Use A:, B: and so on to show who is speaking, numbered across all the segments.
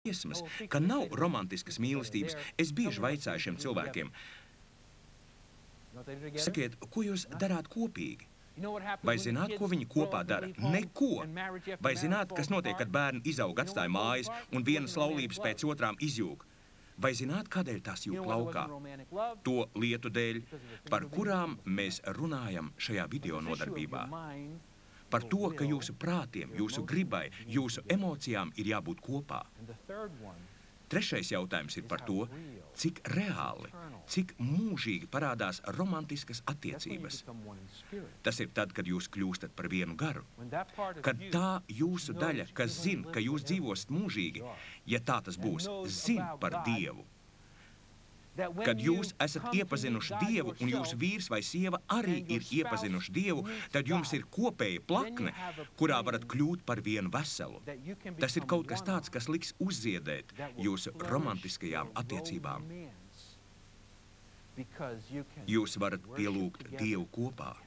A: briesmas, ka nav romantiskas mīlestības, es bieži vaicāju šiem cilvēkiem, sakiet, ko jūs darāt kopīgi? Vai zināt, ko viņi kopā dara? Neko! Vai zināt, kas notiek, kad bērni izaug, atstāja mājas un vienas laulības pēc otrām izjūg? Vai zināt, kādēļ tās jūg laukā? To lietu dēļ, par kurām mēs runājam šajā video nodarbībā. Par to, ka jūsu prātiem, jūsu gribai, jūsu emocijām ir jābūt kopā. Trešais jautājums ir par to, cik reāli, cik mūžīgi parādās romantiskas attiecības. Tas ir tad, kad jūs kļūstat par vienu garu. Kad tā jūsu daļa, kas zina, ka jūs dzīvosat mūžīgi, ja tā tas būs, zina par Dievu. Kad jūs esat iepazinuši Dievu un jūsu vīrs vai sieva arī ir iepazinuši Dievu, tad jums ir kopēja plakne, kurā varat kļūt par vienu veselu. Tas ir kaut kas tāds, kas liks uzziedēt jūsu romantiskajām attiecībām. Jūs varat pielūgt Dievu kopā.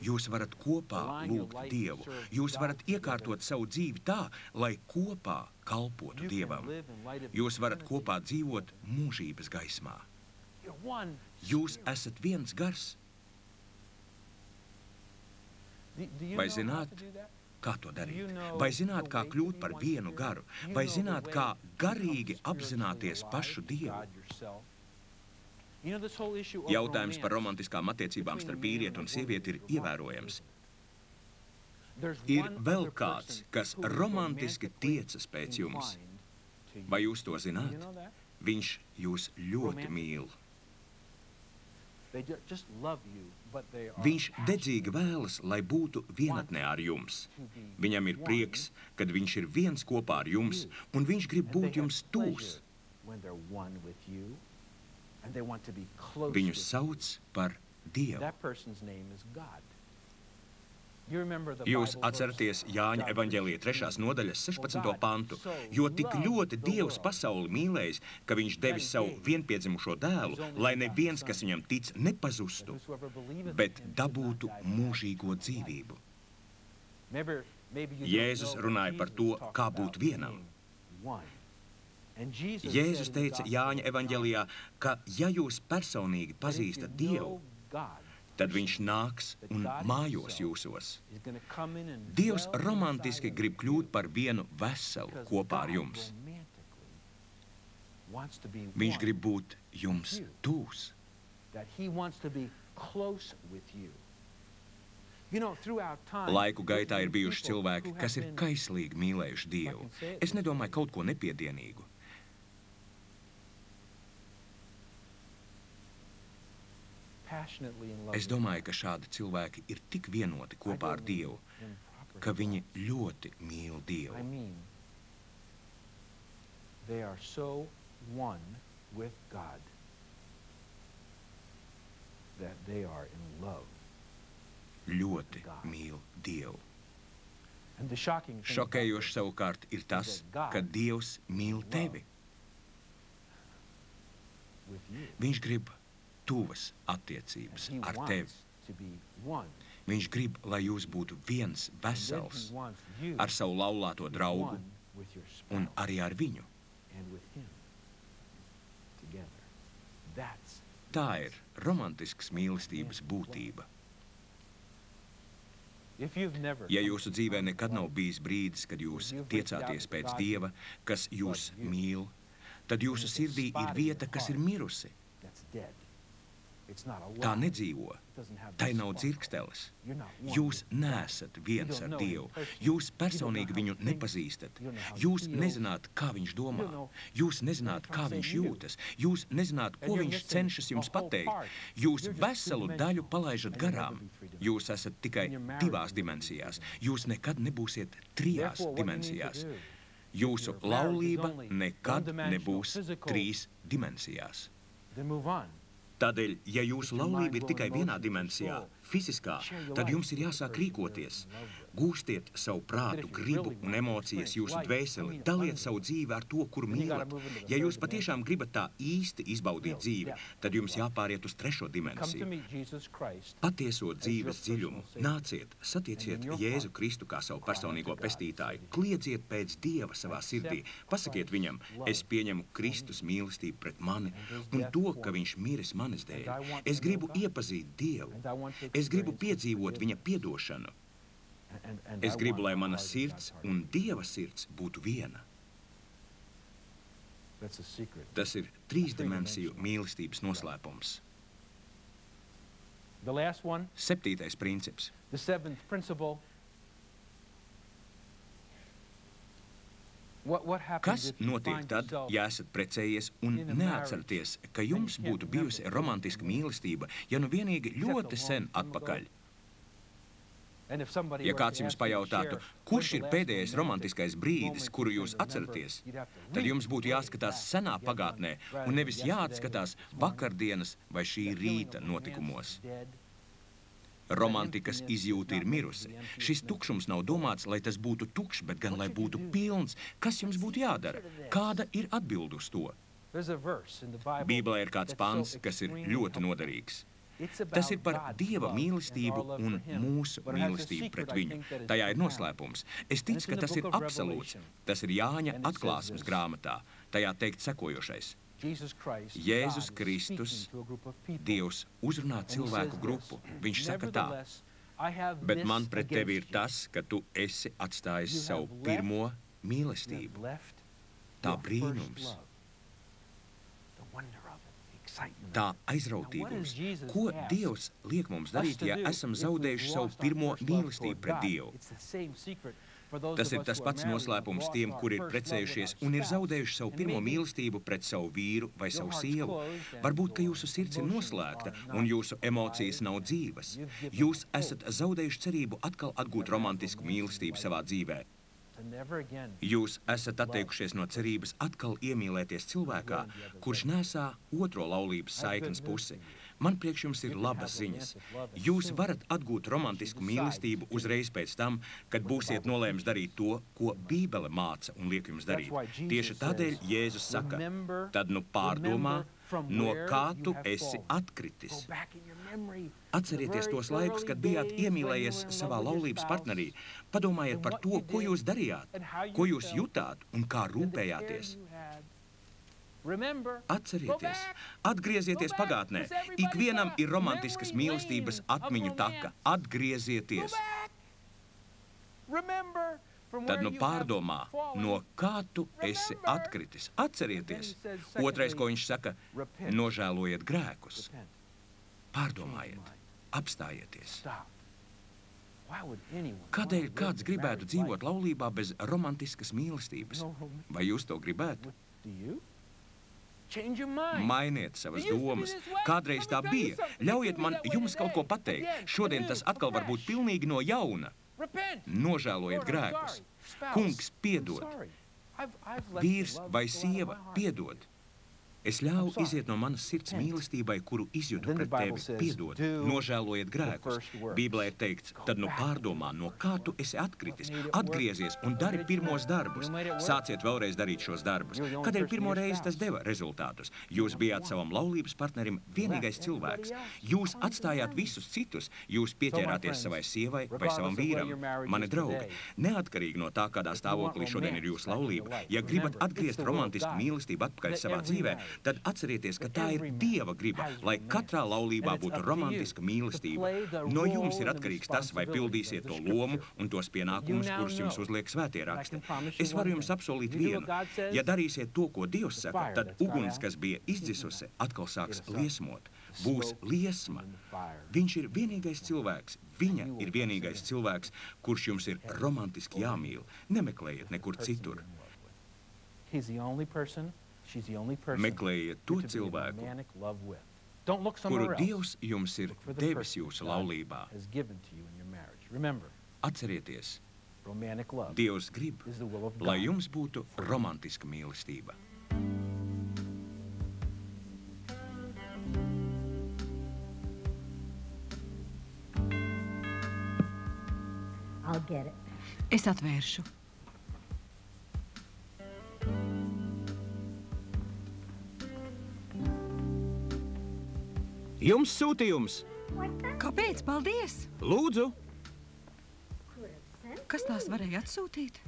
A: Jūs varat kopā lūgt Dievu. Jūs varat iekārtot savu dzīvi tā, lai kopā kalpotu Dievam. Jūs varat kopā dzīvot mūžības gaismā. Jūs esat viens gars. Vai zināt, kā to darīt? Vai zināt, kā kļūt par vienu garu? Vai zināt, kā garīgi apzināties pašu Dievu? Jautājums par romantiskām attiecībām starp vīrieti un sievieti ir ievērojams. Ir vēl kāds, kas romantiski tiecas pēc jums. Vai jūs to zināt? Viņš jūs ļoti mīl. Viņš dedzīgi vēlas, lai būtu vienatnē ar jums. Viņam ir prieks, kad viņš ir viens kopā ar jums, un viņš grib būt jums tūs. Viņu sauc par Dievu. Jūs atceraties Jāņa evaņģēlija 3. nodaļas 16. pantu, jo tik ļoti Dievs pasauli mīlējis, ka viņš devis savu vienpiedzimušo dēlu, lai neviens, kas viņam tic, nepazustu, bet dabūtu mūžīgo dzīvību. Jēzus runāja par to, kā būt vienam. Jēzus teica Jāņa evaņģēlijā, ka ja jūs personīgi pazīstat Dievu, tad viņš nāks un mājos jūsos. Dievs romantiski grib kļūt par vienu veselu kopā ar jums. Viņš grib būt jums tūs. Laiku gaitā ir bijuši cilvēki, kas ir kaislīgi mīlējuši Dievu. Es nedomāju kaut ko nepiedienīgu. Es domāju, ka šādi cilvēki ir tik vienoti kopā ar Dievu, ka viņi ļoti mīl Dievu. Ļoti mīl Dievu. Šokējoši savukārt ir tas, ka Dievs mīl tevi. Viņš grib tuvas attiecības ar tevi. Viņš grib, lai jūs būtu viens vesels ar savu laulāto draugu un arī ar viņu. Tā ir romantiskas mīlestības būtība. Ja jūsu dzīvē nekad nav bijis brīdis, kad jūs tiecāties pēc Dieva, kas jūs mīl, tad jūsu sirdī ir vieta, kas ir mirusi. Tā nedzīvo, tai nav dzirksteles. Jūs neesat viens ar Dievu. Jūs personīgi viņu nepazīstat. Jūs nezināt, kā viņš domā. Jūs nezināt, kā viņš jūtas. Jūs nezināt, ko viņš cenšas jums pateikt. Jūs veselu daļu palaižat garām. Jūs esat tikai 2 dimensijās. Jūs nekad nebūsiet 3 dimensijās. Jūsu laulība nekad nebūs 3 dimensijās. Tādēļ, ja jūsu laulība ir tikai vienā dimensijā, fiziskā, tad jums ir jāsāk rīkoties. Gūstiet savu prātu, gribu un emocijas, jūsu dvēseli, daliet savu dzīvi ar to, kuru mīlat. Ja jūs patiešām gribat tā īsti izbaudīt dzīvi, tad jums jāpāriet uz trešo dimensiju. Patieso dzīves dziļumu. Nāciet, satieciet Jēzu Kristu kā savu personīgo pestītāju, kliedziet pēc Dieva savā sirdī, pasakiet viņam, es pieņemu Kristus mīlestību pret mani un to, ka viņš miris manis dēļ. Es gribu iepazīt Dievu, es gribu piedzīvot viņa piedošanu. Es gribu, lai mana sirds un Dieva sirds būtu viena. Tas ir trīsdimensiju mīlestības noslēpums. 7. princips. Kas notiek tad, ja esat precējies un neatceraties, ka jums būtu bijusi romantiska mīlestība, ja nu vienīgi ļoti sen atpakaļ? Ja kāds jums pajautātu, kurš ir pēdējais romantiskais brīdis, kuru jūs atceraties, tad jums būtu jāskatās senā pagātnē un nevis jāatskatās vakardienas vai šī rīta notikumos. Romantikas izjūta ir mirusi. Šis tukšums nav domāts, lai tas būtu tukšs, bet gan, lai būtu pilns. Kas jums būtu jādara? Kāda ir atbilde uz to? Bībelē ir kāds pants, kas ir ļoti noderīgs. Tas ir par Dieva mīlestību un mūsu mīlestību pret viņu. Tajā ir noslēpums. Es ticu, ka tas ir absolūts. Tas ir Jāņa atklāsmes grāmatā. Tajā teikt sekojošais. Jēzus Kristus, Dievs uzrunā cilvēku grupu. Viņš saka tā, bet man pret tevi ir tas, ka tu esi atstājis savu pirmo mīlestību. Tā brīnums. Tā aizrautīgums. Ko Dievs liek mums darīt, ja esam zaudējuši savu pirmo mīlestību pret Dievu? Tas ir tas pats noslēpums tiem, kuri ir precējušies un ir zaudējuši savu pirmo mīlestību pret savu vīru vai savu sievu. Varbūt, ka jūsu sirds ir noslēgta un jūsu emocijas nav dzīvas. Jūs esat zaudējuši cerību atkal atgūt romantisku mīlestību savā dzīvē. Jūs esat atteikušies no cerības atkal iemīlēties cilvēkā, kurš nesā otro laulības saiknes pusi. Man priekš jums ir labas ziņas. Jūs varat atgūt romantisku mīlestību uzreiz pēc tam, kad būsiet nolēmis darīt to, ko Bībele māca un liek jums darīt. Tieši tādēļ Jēzus saka, tad nu pārdomā, no kā tu esi atkritis. Atcerieties tos laikus, kad bijāt iemīlējies savā laulības partnerī. Padomājiet par to, ko jūs darījāt, ko jūs jutāt un kā rūpējāties. Atcerieties, atgriezieties pagātnē. Ikvienam ir romantiskas mīlestības atmiņu taka. Atgriezieties. Tad nu pārdomā, no kā tu esi atkritis. Atcerieties. Otrais, ko viņš saka, nožēlojiet grēkus. Pārdomājiet, apstājieties. Kādēļ kāds gribētu dzīvot laulībā bez romantiskas mīlestības? Vai jūs to gribētu? Mainiet savas domas. Kādreiz tā bija. Ļaujiet man jums kaut ko pateikt. Šodien tas atkal var būt pilnīgi no jauna. Nožēlojiet grēkus. Kungs piedod. Vīrs vai sieva piedod. Es ļauju iziet no manas sirds mīlestībai, kuru izjūtu pret tevi. Piedod, nožēlojiet grēkus. Bībelē ir teikts, tad nu pārdomā, no kā tu esi atkritis. Atgriezies un dari pirmos darbus. Sāciet vēlreiz darīt šos darbus. Kādēļ pirmo reizi tas deva rezultātus? Jūs bijāt savam laulības partnerim vienīgais cilvēks. Jūs atstājāt visus citus. Jūs pieķērāties savai sievai vai savam vīram. Mani draugi, neatkarīgi no tā, kādā stāvoklī šodien ir jūsu laulība, ja gribat atgriezt romantisku mīlestību atpakaļ savā dzīvē, tad atcerieties, ka tā ir Dieva griba, lai katrā laulībā būtu romantiska mīlestība. No jums ir atkarīgs tas, vai pildīsiet to lomu un tos pienākumus, kurus jums uzliek svētie raksti. Es varu jums apsolīt vienu. Ja darīsiet to, ko Dievs saka, tad uguns, kas bija izdzisusi, atkal sāks liesmot. Būs liesma. Viņš ir vienīgais cilvēks. Viņa ir vienīgais cilvēks, kurš jums ir romantiski jāmīl. Nemeklējiet nekur citur. Meklējiet to cilvēku, kuru Dievs jums ir devis jūsu laulībā. Atcerieties, Dievs grib, lai jums būtu romantiska mīlestība.
B: Es atvēršu.
C: Jums sūtījums.
B: Kāpēc? Paldies!
C: Lūdzu.
B: Kas tās varēja atsūtīt?